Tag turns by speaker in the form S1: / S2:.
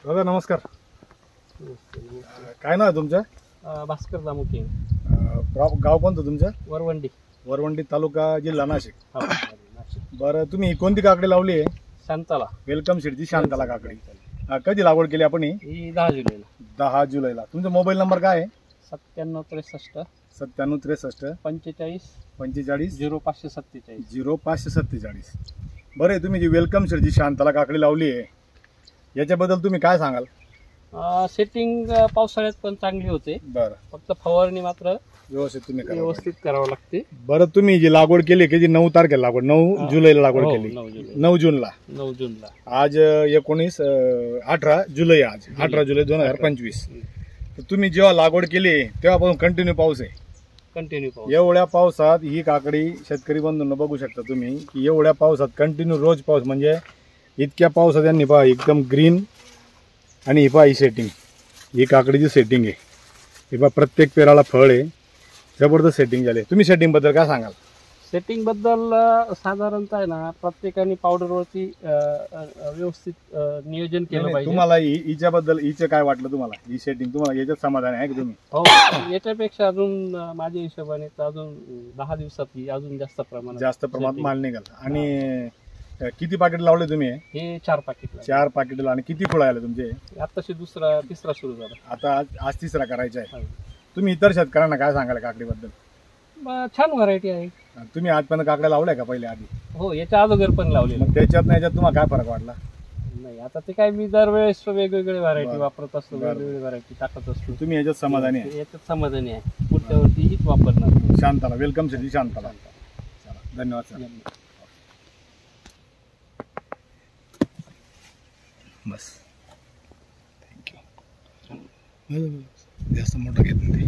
S1: दादा नमस्कार. काय नाव आहे तुमचं?
S2: भास्कर दामुके.
S1: गाव कोणतं तुमचं?
S2: वरवंडी.
S1: वरवंडी तालुका जिल्हा नाशिक.
S2: हो, नाशिक.
S1: बरं तुम्ही कोणती काकडी लावली आहे?
S2: शांताला.
S1: वेलकम सीडची शांताला काकडी. कधी लागवड केली आपण?
S2: ही 10 जुलैला.
S1: 10 जुलैला. तुमचा मोबाईल नंबर काय आहे?
S2: 9763
S1: 9763
S2: 45
S1: 45
S2: 0547
S1: 0547. बरं तुम्ही जी वेलकम सीडची शांताला काकडी लावली आहे याच्याबद्दल तुम्ही काय सांगाल?
S2: सेटिंग पावसाळ्यात पण चांगली होते.
S1: बरं,
S2: फक्त फवारणी मात्र
S1: व्यवस्थित तुम्ही करा.
S2: व्यवस्थित करावं लागते.
S1: बरं तुम्ही जी लागवड केली की जी 9 तारखेला लागवड 9 जुलैला लागवड
S2: हो,
S1: केली.
S2: 9 जुलै.
S1: 9 जूनला.
S2: 9 जूनला.
S1: आज 18 जुलै. आज 18 जुलै 2025. तर तुम्ही जेव्हा लागवड केली तेव्हापासून कंटिन्यू पाऊस आहे.
S2: कंटिन्यू पाऊस.
S1: एवढ्या पावसात ही काकडी शेतकरी बंधूंना बघू शकता तुम्ही की एवढ्या पावसात कंटिन्यू रोज पाऊस, म्हणजे इतक्या पावसात यांनी पहा एकदम ग्रीन. आणि ही पहा ही सेटिंग, ही काकडीची सेटिंग आहे. ही पहा प्रत्येक पेराला फळ आहे. जबरदस्त सेटिंग झाले. तुम्ही सेटिंग बद्दल काय सांगाल?
S2: सेटिंग बद्दल साधारणतः आहे ना प्रत्येकाने पावडरवरती व्यवस्थित नियोजन केलं पाहिजे.
S1: तुम्हाला हिच्याबद्दल हिचं काय वाटलं तुम्हाला? ही सेटिंग तुम्हाला याच्यात समाधान आहे की तुम्ही?
S2: हो, याच्यापेक्षा अजून माझ्या हिशोबाने तर अजून 10 दिवसात ही अजून जास्त प्रमाणात
S1: माल निघाल. आणि किती पाकिट लावले तुम्ही?
S2: हे 4 पाकिट.
S1: 4 पाकिट. आणि किती फुलं आले तुमचे?
S2: आताशी तिसरा सुरू झाला.
S1: आता आज तिसरा करायचा आहे. तुम्ही इतर शेतकऱ्यांना काय सांगाल काकडीबद्दल?
S2: छान व्हरायटी आहे.
S1: तुम्ही आजपर्यंत काकड्या लावल्या का पहिले आधी?
S2: हो, याच्या अगोदर पण लावले.
S1: मग त्याच्यात नाही याच्यात तुम्हाला काय फरक वाटला?
S2: नाही, आता ते काय मी दरवेळेस वेगवेगळे व्हरायटी वापरत असतो, वेगवेगळी व्हरायटी टाकत असतो.
S1: तुम्ही याच्यात समाधानी आहे?
S2: याच्यात समाधानी आहे. पुढच्या वर्षी हीच वापरणार.
S1: शांताला. वेलकम सिटी शांताला. धन्यवाद सर. बस, थँक्यू. जास्त मोठं घेत नाही.